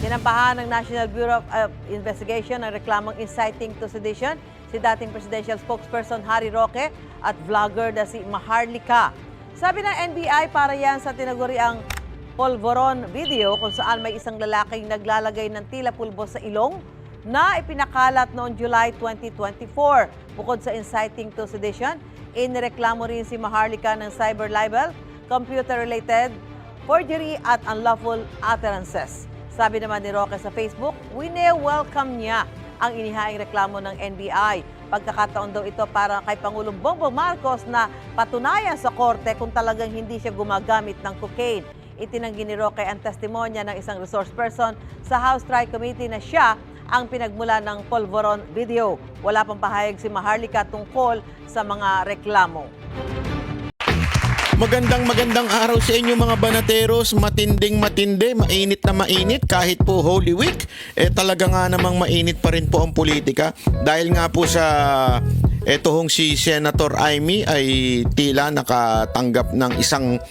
Sinampahan ng National Bureau of Investigation ang reklamong inciting to sedition si dating presidential spokesperson Harry Roque at vlogger na si Maharlika. Sabi ng NBI, para yan sa tinaguriang polvoron video kung saan may isang lalaking naglalagay ng tila pulbo sa ilong na ipinakalat noong July 2024. Bukod sa inciting to sedition, inireklamo rin si Maharlika ng cyber libel, computer-related, forgery at unlawful utterances. Sabi naman ni Roque sa Facebook, wine-welcome niya ang inihaing reklamo ng NBI. Pagkakataon daw ito para kay Pangulong Bongbong Marcos na patunayan sa korte kung talagang hindi siya gumagamit ng cocaine. Itinanggi ni Roque ang testimonya ng isang resource person sa House Tri-Committee na siya ang pinagmula ng polvoron video. Wala pang pahayag si Maharlika tungkol sa mga reklamo. Magandang araw sa inyo mga banateros, matinding matindi, mainit na mainit kahit po Holy Week. Talaga nga namang mainit pa rin po ang politika dahil nga po sa hong si Senator Amy ay tila nakatanggap ng isang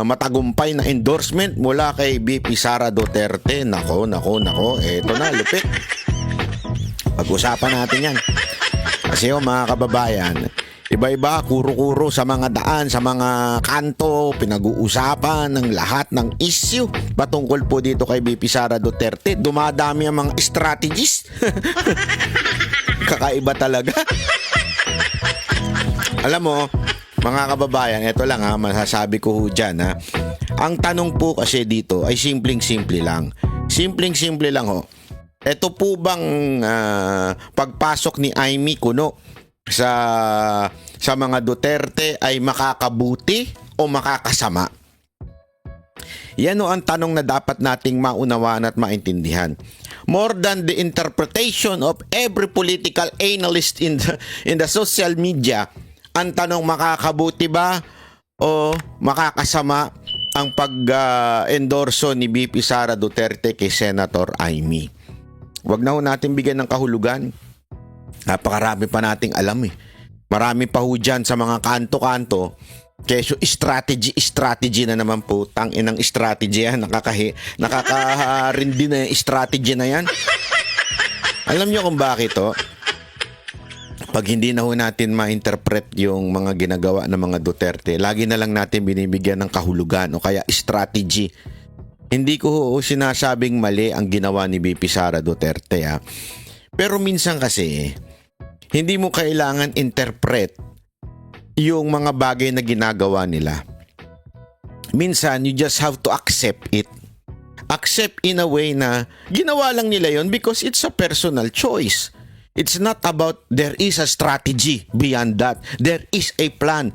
matagumpay na endorsement mula kay VP Sara Duterte. Nako, eto na, lupit. Pag-usapan natin yan. Kasi mga kababayan, iba-iba, kuro-kuro sa mga daan, sa mga kanto, pinag-uusapan ng lahat ng issue patungkol po dito kay VP Sara Duterte. Dumadami ang mga strategies. Kakaiba talaga. Alam mo, mga kababayan, ito lang masasabi ko dyan Ang tanong po kasi dito ay simpleng-simple lang. Simpleng-simple lang Ito po bang pagpasok ni Amy Kuno sa mga Duterte ay makakabuti o makakasama? Yan ang tanong na dapat nating maunawaan at maintindihan. More than the interpretation of every political analyst in the social media, ang tanong makakabuti ba o makakasama ang pag-endorso ni VP Sara Duterte kay Senator Amy? Huwag na natin bigyan ng kahulugan. Napakarami pa nating alam Marami pa dyan sa mga kanto-kanto. Keso strategy na naman po. Tanginang strategy yan. Nakakarindi na yung strategy na yan. Alam nyo kung bakit Pag hindi na natin ma-interpret yung mga ginagawa ng mga Duterte, lagi na lang natin binibigyan ng kahulugan o kaya strategy. Hindi ko sinasabing mali ang ginawa ni VP Sara Duterte Pero minsan kasi, hindi mo kailangan interpret yung mga bagay na ginagawa nila. Minsan, you just have to accept it. Accept in a way na ginawa lang nila yon because it's a personal choice. It's not about there is a strategy beyond that. There is a plan.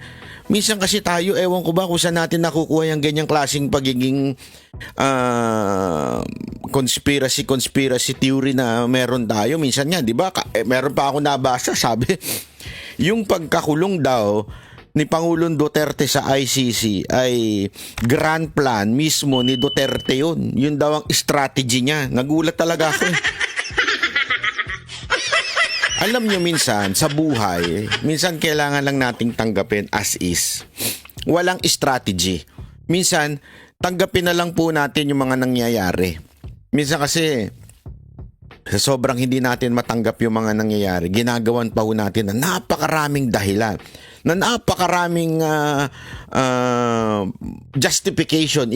Minsan kasi tayo, ewan ko ba kung saan natin nakukuha yung ganyang klaseng pagiging conspiracy theory na meron tayo. Minsan nga, di ba? Meron pa ako nabasa, sabi, yung pagkakulong daw ni Pangulong Duterte sa ICC ay grand plan mismo ni Duterte yun. Yun daw ang strategy niya. Nagulat talaga ako Alam nyo minsan, sa buhay, minsan kailangan lang nating tanggapin as is. Walang strategy. Minsan, tanggapin na lang po natin yung mga nangyayari. Minsan kasi, sa sobrang hindi natin matanggap yung mga nangyayari, ginagawan pa natin na napakaraming dahilan, na napakaraming justification,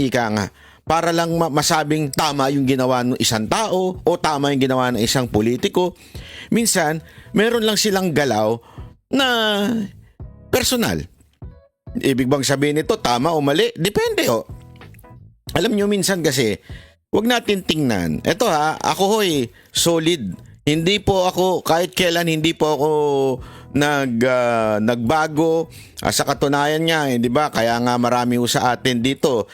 para lang masabing tama yung ginawa ng isang tao o tama yung ginawa ng isang politiko. Minsan, meron lang silang galaw na personal. Ibig bang sabihin nito tama o mali? Depende Alam nyo minsan kasi, wag natin tingnan. Ito ako solid. Hindi po ako, kahit kailan hindi po ako nagbago. Sa katunayan niya, di ba? Kaya nga marami sa atin dito,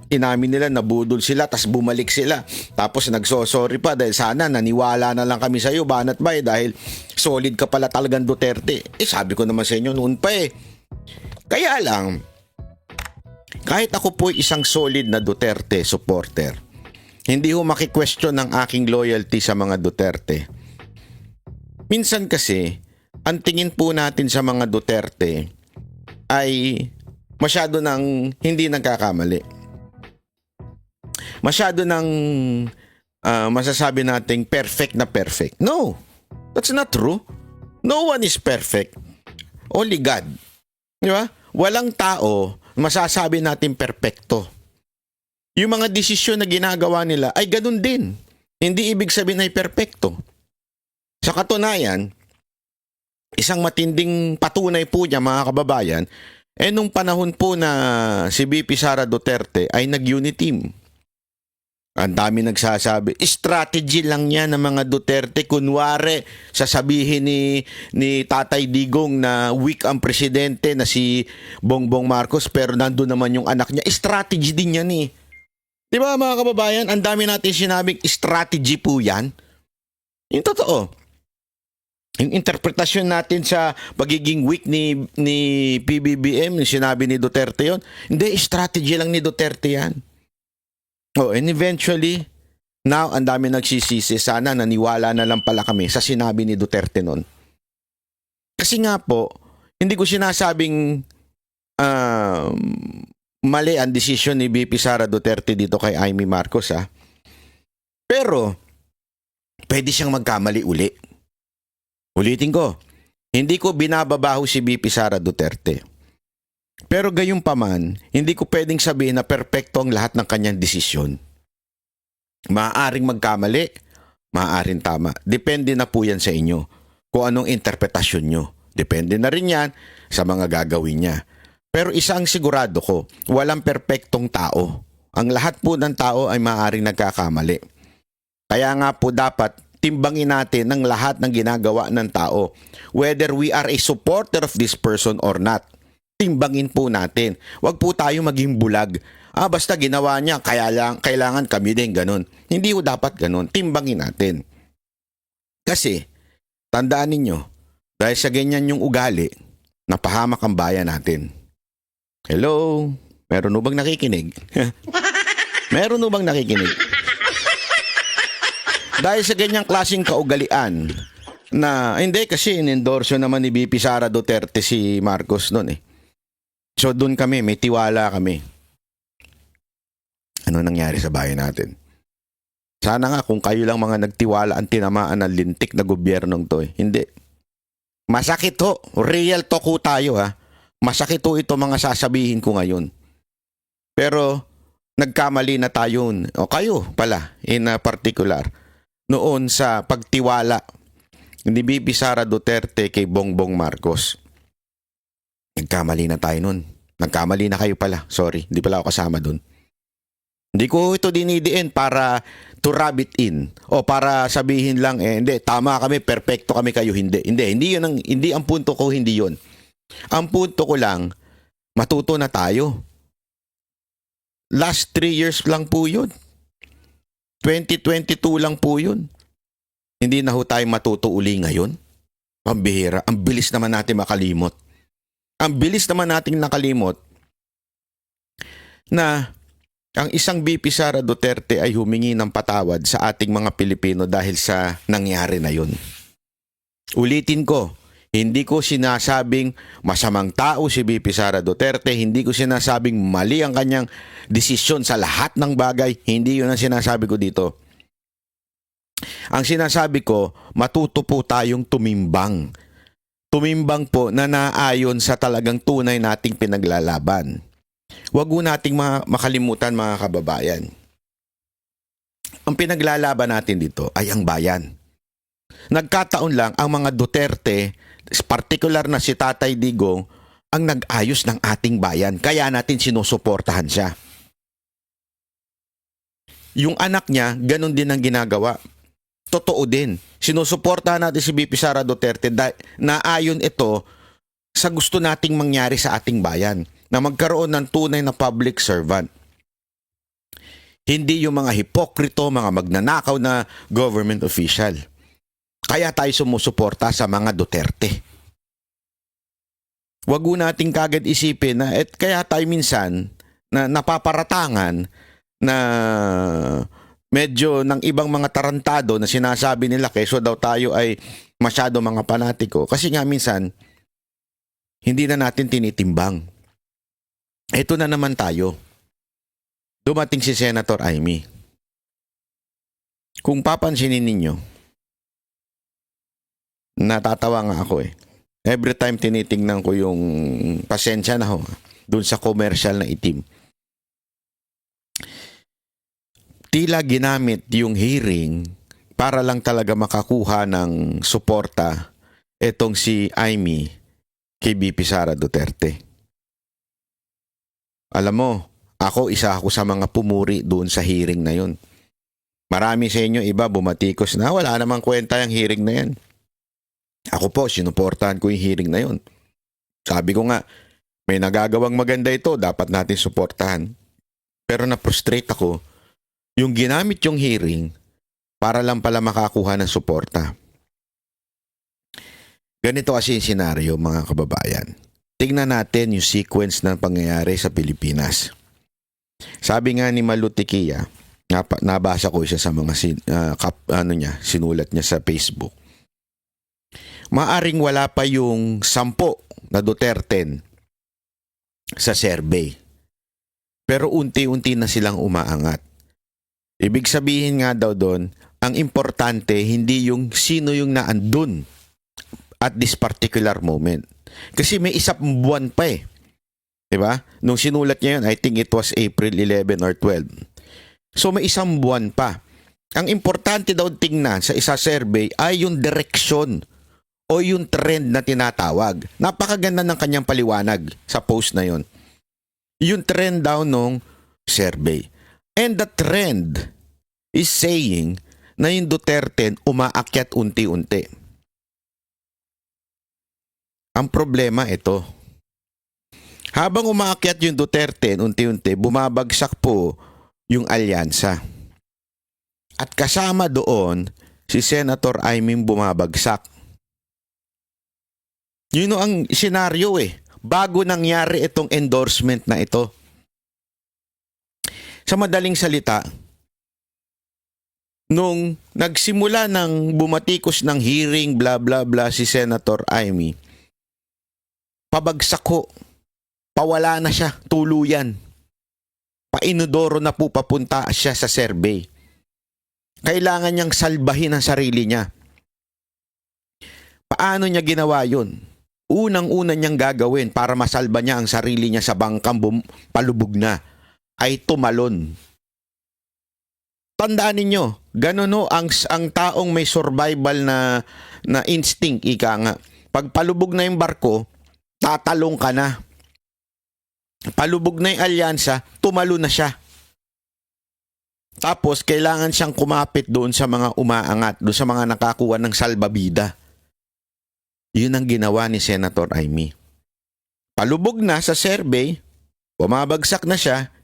inamin nila, nabudol sila, tas bumalik sila. Tapos nagsosorry pa dahil sana naniwala na lang kami sa iyo, banat ba dahil solid ka pala talagang Duterte. Sabi ko naman sa inyo noon pa Kaya lang, kahit ako po isang solid na Duterte supporter, hindi ho maki-question ang aking loyalty sa mga Duterte. Minsan kasi, ang tingin po natin sa mga Duterte ay masyado nang hindi nagkakamali. masyado ng masasabi nating perfect na perfect. No, that's not true. No one is perfect. Only God. Di ba? Walang tao masasabi natin perpekto. Yung mga desisyon na ginagawa nila ay ganun din. Hindi ibig sabihin ay perpekto. Sa katunayan, isang matinding patunay po niya mga kababayan, nung panahon po na si VP Sara Duterte ay nag-unity team. Ang dami nagsasabi, strategy lang yan ng mga Duterte. Kunwari, sasabihin ni Tatay Digong na weak ang presidente na si Bongbong Marcos pero nandun naman yung anak niya. Strategy din yan eh. Di ba mga kababayan, ang dami natin sinabing strategy po yan. Yung totoo. Yung interpretasyon natin sa pagiging weak ni PBBM, sinabi ni Duterte yon, hindi, strategy lang ni Duterte yan. Oh, and eventually, now, ang dami nagsisisi. Sana naniwala na lang pala kami sa sinabi ni Duterte noon. Kasi nga po, hindi ko sinasabing mali ang desisyon ni VP Sara Duterte dito kay Amy Marcos. Pero, pwede siyang magkamali uli. Ulitin ko, hindi ko binababaho si VP Sara Duterte. Pero gayon pa man, hindi ko pwedeng sabihin na perpekto ang lahat ng kanyang desisyon. Maaaring magkamali, maaaring tama. Depende na po yan sa inyo kung anong interpretasyon nyo. Depende na rin yan sa mga gagawin niya. Pero isang sigurado ko, walang perpektong tao. Ang lahat po ng tao ay maaaring nagkakamali. Kaya nga po dapat timbangin natin ang lahat ng ginagawa ng tao. Whether we are a supporter of this person or not. Timbangin po natin. Huwag po tayo maging bulag. Basta ginawa niya, kailangan kami din ganun. Hindi po dapat ganun. Timbangin natin. Kasi, tandaan ninyo, dahil sa ganyan yung ugali, napahamak ang bayan natin. Hello? Meron mo bang nakikinig? Meron mo bang nakikinig? Dahil sa ganyang klaseng kaugalian, na hindi kasi in-endorse naman ni VP Sara Duterte si Marcos noon eh. So doon kami, may tiwala kami. Ano nangyari sa bayan natin? Sana nga kung kayo lang mga nagtiwala ang tinamaan ng lintik na gobyernong to eh. Hindi. Masakit ho. Real talk ho tayo ha. Masakit ho ito mga sasabihin ko ngayon. Pero nagkamali na tayo. O kayo pala in particular. Noon sa pagtiwala ni VP Sara Duterte kay Bongbong Marcos. Nagkamali na tayo nun. Nagkamali na kayo pala. Sorry, hindi pala ako kasama dun. Hindi ko ito dinidiin para to rub it in. O para sabihin lang, hindi, tama kami, perfecto kami kayo, hindi. Hindi ang punto ko, hindi yun. Ang punto ko lang, matuto na tayo. Last 3 years lang po yun. 2022 lang po yun. Hindi na ho tayo matuto uli ngayon. Pambihira. Ang bilis naman natin makalimot. Ang bilis naman nating nakalimot na ang isang VP Sara Duterte ay humingi ng patawad sa ating mga Pilipino dahil sa nangyari na yun. Ulitin ko, hindi ko sinasabing masamang tao si VP Sara Duterte, hindi ko sinasabing mali ang kanyang desisyon sa lahat ng bagay, hindi yun ang sinasabi ko dito. Ang sinasabi ko, matuto po tayong tumimbang. Tumimbang po na naayon sa talagang tunay nating pinaglalaban. Huwag po nating makalimutan mga kababayan. Ang pinaglalaban natin dito ay ang bayan. Nagkataon lang ang mga Duterte, particular na si Tatay Digong, ang nag-ayos ng ating bayan. Kaya natin sinusuportahan siya. Yung anak niya, ganun din ang ginagawa. Totoo din. Sinusuportahan natin si VP Sara Duterte na ayon ito sa gusto nating mangyari sa ating bayan na magkaroon ng tunay na public servant. Hindi yung mga hipokrito, mga magnanakaw na government official. Kaya tayo sumusuporta sa mga Duterte. Wag nating kagad isipin na kaya tayo minsan na napaparatangan na medyo ng ibang mga tarantado na sinasabi nila keso daw tayo ay masyado mga panatiko. Kasi nga minsan, hindi na natin tinitimbang. Ito na naman tayo. dumating si Senator Amy. Kung papansinin ninyo, natatawa nga ako eh. Every time tinitingnan ko yung pasensya na ho, dun sa commercial na itim. Tila ginamit yung hearing para lang talaga makakuha ng suporta etong si Amy kay BP Sara Duterte. Alam mo, isa ako sa mga pumuri doon sa hearing na yun. Marami sa inyo iba bumatikos na wala namang kwenta yung hearing na yan. Ako po, sinuportahan ko yung hearing na yun. Sabi ko nga, may nagagawang maganda ito, dapat natin suportahan. Pero na-frustrate ako, yung ginamit yung hearing para lang pala makakuha ng suporta. Ganito kasi yung senaryo, mga kababayan. Tingnan natin yung sequence ng pangyayari sa Pilipinas. Sabi nga ni Malu Tiquia, nabasa ko siya sa mga sinulat niya sa Facebook. Maaring wala pa yung 10 na Duterte sa survey. Pero unti-unti na silang umaangat. Ibig sabihin nga daw doon, ang importante hindi yung sino yung naandun at this particular moment. Kasi may isang buwan pa eh. Diba? Nung sinulat niya yun, I think it was April 11 or 12. So may isang buwan pa. Ang importante daw tingnan sa isa survey ay yung direction o yung trend na tinatawag. Napakaganda ng kanyang paliwanag sa post na yun. Yung trend daw nung survey. And the trend is saying na yung Duterte umaakyat unti-unti. Ang problema ito. Habang umaakyat yung Duterte unti-unti, bumabagsak po yung alyansa. At kasama doon, si Senator Amy bumabagsak. Yun ang senaryo eh. Bago nangyari itong endorsement na ito. Sa madaling salita, nung nagsimula ng bumatikos ng hearing bla bla bla si Senator Amy, pabagsak ko. Pawala na siya, tuluyan. Painodoro na po papunta siya sa survey. Kailangan niyang salbahin ang sarili niya. Paano niya ginawa yun? Unang-una niyang gagawin para masalba niya ang sarili niya sa bangkang palubog na ay tumalon. Tandaan ninyo, ganun no, ang taong may survival na instinct, ika nga. Pag palubog na yung barko, tatalong ka na. Palubog na yung alyansa, tumalo na siya. Tapos, kailangan siyang kumapit doon sa mga umaangat, doon sa mga nakakuha ng salbabida. Yun ang ginawa ni Senator Amy. Palubog na sa survey, bumabagsak na siya,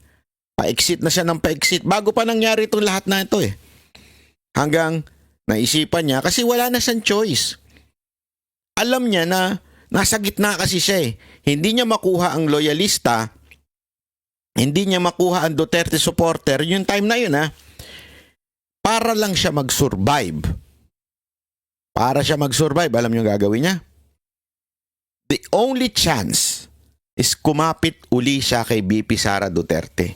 pa-exit na siya ng pa-exit, bago pa nangyari itong lahat na ito eh. Hanggang naisipan niya, kasi wala na siyang choice. Alam niya na nasa gitna kasi siya eh. Hindi niya makuha ang loyalista, hindi niya makuha ang Duterte supporter, yung time na yun para lang siya mag-survive. Para siya mag-survive, alam niyo gagawin niya? The only chance is kumapit uli siya kay BP Sara Duterte.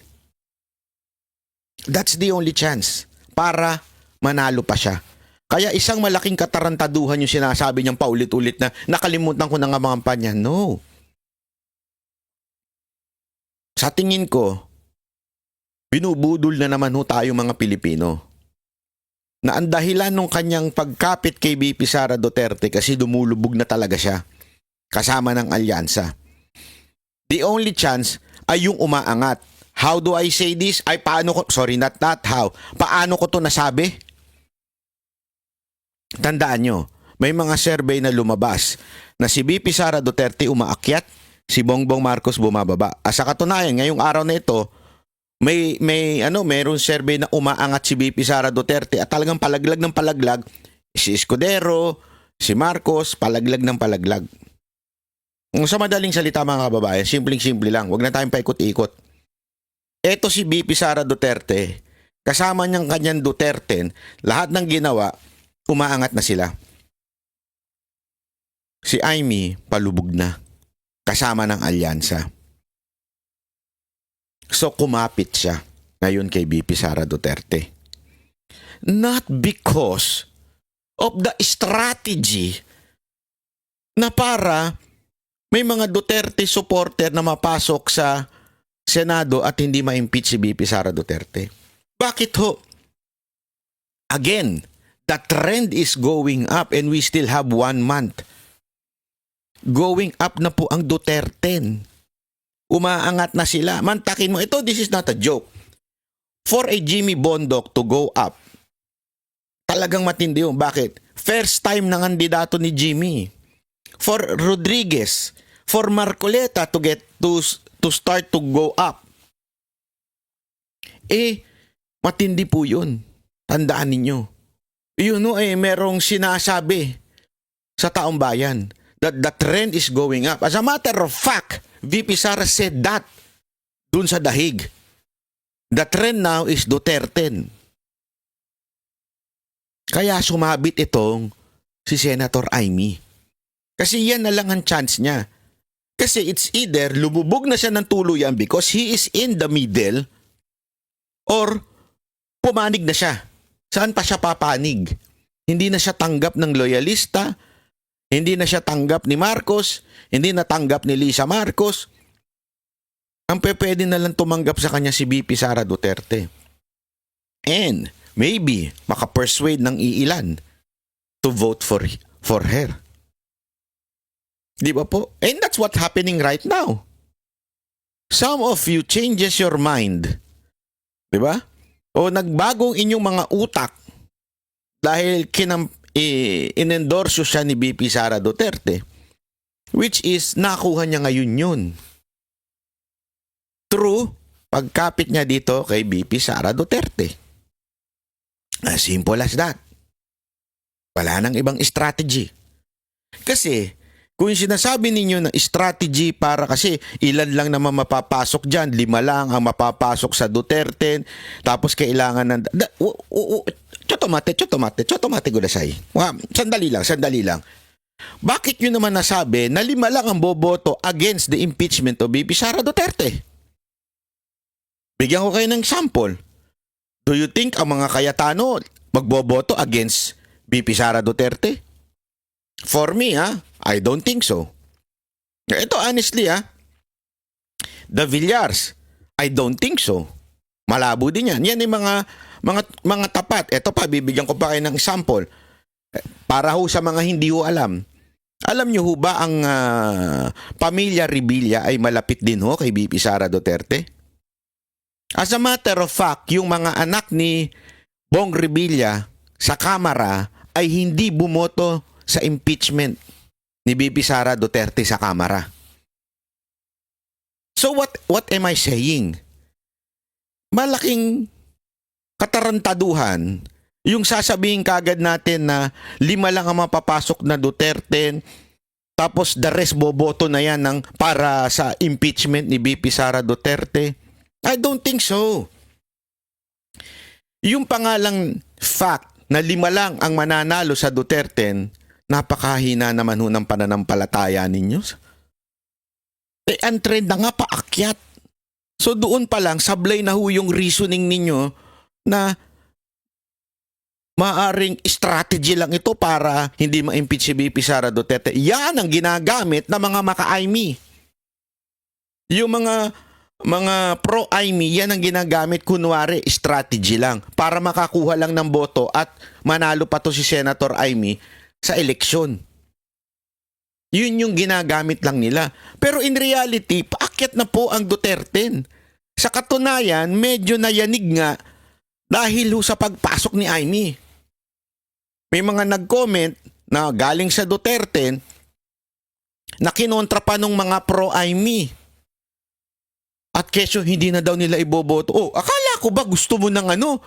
That's the only chance para manalo pa siya. Kaya isang malaking katarantaduhan yung sinasabi niyang paulit-ulit na nakalimutan ko na nga mga kampanya. No. Sa tingin ko, binubudol na naman tayo mga Pilipino. Na ang dahilan ng kanyang pagkapit kay BP Sara Duterte kasi dumulubog na talaga siya kasama ng alyansa. The only chance ay yung umaangat. How do I say this? Paano ko to nasabi? Tandaan nyo, may mga survey na lumabas na si BP Sara Duterte umaakyat, si Bongbong Marcos bumababa. Sa katunayan, ngayong araw na ito, mayroong survey na umaangat si BP Sara Duterte at talagang palaglag ng palaglag. Si Escudero, si Marcos, palaglag ng palaglag. Sa madaling salita mga kababayan, simpleng-simple lang. Huwag na tayong paikot-ikot. Eto si BP Sara Duterte, kasama niyang kanyang Duterte, lahat ng ginawa, umaangat na sila. Si Amy, palubog na. Kasama ng alyansa. So kumapit siya. ngayon kay VP Sara Duterte. Not because of the strategy na para may mga Duterte supporter na mapasok sa Senado at hindi ma-impeach si VP Sara Duterte. Bakit ho? Again, the trend is going up and we still have 1 month. Going up na po ang Duterte. Umaangat na sila. Mantakin mo, ito, this is not a joke. For a Jimmy Bondoc to go up, talagang matindi yun. Bakit? First time na kandidato ni Jimmy. For Rodriguez, for Marcoleta to get to start to go up. Matindi po yun. Tandaan ninyo. Yun merong sinasabi sa taong bayan that the trend is going up. As a matter of fact, VP Sara said that dun sa dahig. The trend now is Duterte. Kaya sumabit itong si Senator Amy. Kasi yan na lang ang chance niya. Kasi it's either lumubog na siya ng tuluyan because he is in the middle or pumanig na siya. Saan pa siya papanig? Hindi na siya tanggap ng loyalista, hindi na siya tanggap ni Marcos, hindi na tanggap ni Lisa Marcos. Ang pwede na lang tumanggap sa kanya si VP Sara Duterte. And maybe makapersuade ng iilan to vote for her. Di ba po? And that's what's happening right now. Some of you changes your mind. Di ba? O nagbagong inyong mga utak dahil inendorso siya ni VP Sara Duterte, which is nakuha niya ngayon yun. True, pagkapit niya dito kay VP Sara Duterte. As simple as that. Wala nang ibang strategy. Kasi, kung sinasabi ninyo na strategy para kasi ilan lang naman mapapasok dyan, 5 lang ang mapapasok sa Duterte, tapos kailangan ng... Chotomate gudasay. Sandali lang. Bakit nyo naman nasabi na 5 lang ang boboto against the impeachment of VP Sara Duterte? Bigyan ko kayo ng sample. Do you think ang mga Cayetano magboboto against VP Sara Duterte? For me, I don't think so. Ito honestly, the Villars, I don't think so. Malabo din yan. Yan yung mga tapat. Ito pa, bibigyan ko pa kayo ng sample. Para ho sa mga hindi ho alam. Alam nyo ho ba ang pamilya Revilla ay malapit din ho kay VP Sara Duterte? As a matter of fact, yung mga anak ni Bong Revilla sa Kamara ay hindi bumoto sa impeachment ni VP Sara Duterte sa Kamara. So what am I saying? Malaking katarantaduhan yung sasabihin kagad natin na 5 lang ang mapapasok na Duterte, tapos the rest boboto na yan para sa impeachment ni VP Sara Duterte. I don't think so. Yung pangalang fact na 5 lang ang mananalo sa Duterte, napakahina naman ho ng pananampalataya ninyo. Ang trend na nga paakyat. So doon pa lang, sablay na ho yung reasoning ninyo na maaring strategy lang ito para hindi ma-impeach si VP Sara Duterte. Yan ang ginagamit ng mga maka-Aimee. Yung mga pro-Aimee, yan ang ginagamit kunwari strategy lang para makakuha lang ng boto at manalo pa to si Senator Aimee sa eleksyon. Yun yung ginagamit lang nila. Pero in reality, paakyat na po ang Duterte. Sa katunayan, medyo nayanig nga dahil sa pagpasok ni Aimee. May mga nag-comment na galing sa Duterte na kinontra pa ng mga pro-Aimee. At kesyo hindi na daw nila iboboto. Akala ko ba gusto mo ng ano?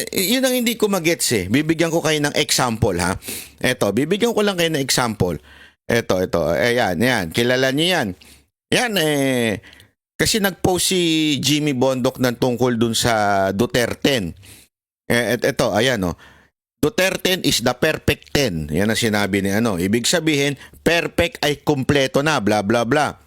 Yun ang hindi ko magets eh. Bibigyan ko kayo ng example ha. Eto, bibigyan ko lang kayo ng example. Eto. Yan. Kilala niyo yan. Yan kasi nag-post si Jimmy Bondoc ng tungkol dun sa Duterte. Eto, ayan Duterte is the perfect 10. Yan ang sinabi ni Ibig sabihin, perfect ay kumpleto na, bla bla bla.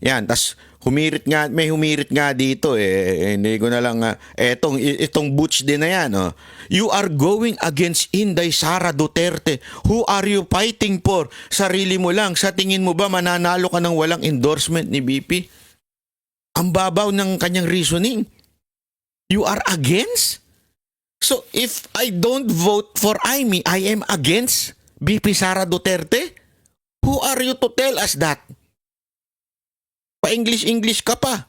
Yan, tas may humirit nga dito hindi ko na lang itong Butch din na yan. You are going against Inday Sara Duterte. Who are you fighting for? Sarili mo lang. Sa tingin mo ba mananalo ka ng walang endorsement ni BP? Ang babaw ng kanyang reasoning. You are against? So if I don't vote for Amy, I am against BP Sara Duterte? Who are you to tell us that? Pa-English ka pa.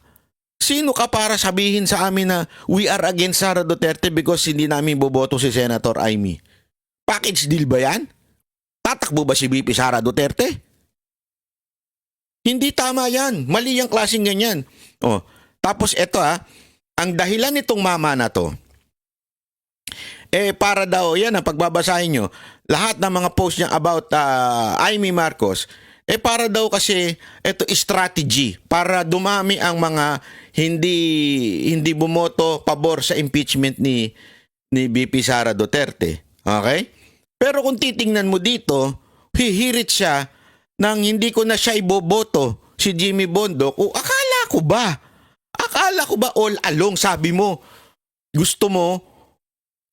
Sino ka para sabihin sa amin na we are against Sara Duterte because hindi namin boboto si Senator Amy? Package deal ba yan? Tatakbo ba si BP Sara Duterte? Hindi tama yan. Mali yung klaseng ganyan. Tapos ito ang dahilan nitong mama na to, para daw, yan ang pagbabasahin nyo, lahat ng mga post niya about Amy Marcos, para daw kasi ito strategy para dumami ang mga hindi bumoto pabor sa impeachment ni BP Sara Duterte. Okay? Pero kung titingnan mo dito, hihirit siya nang hindi ko na siya iboboto, si Jimmy Bondoc. Akala ko ba all along sabi mo gusto mo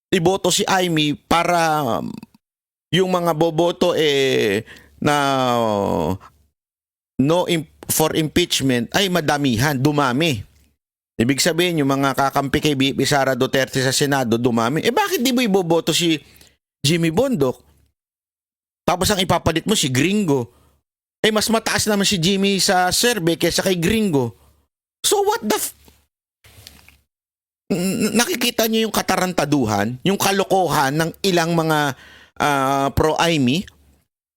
iboto si Amy para yung mga boboto na for impeachment ay madamihan, dumami. Ibig sabihin yung mga kakampi kay BP Sara Duterte sa Senado dumami. Bakit di mo iboboto si Jimmy Bondoc? Tapos ang ipapalit mo si Gringo. Mas mataas naman si Jimmy sa survey kaysa kay Gringo. So what the nakikita niyo yung katarantaduhan, yung kalokohan ng ilang mga pro-Amy?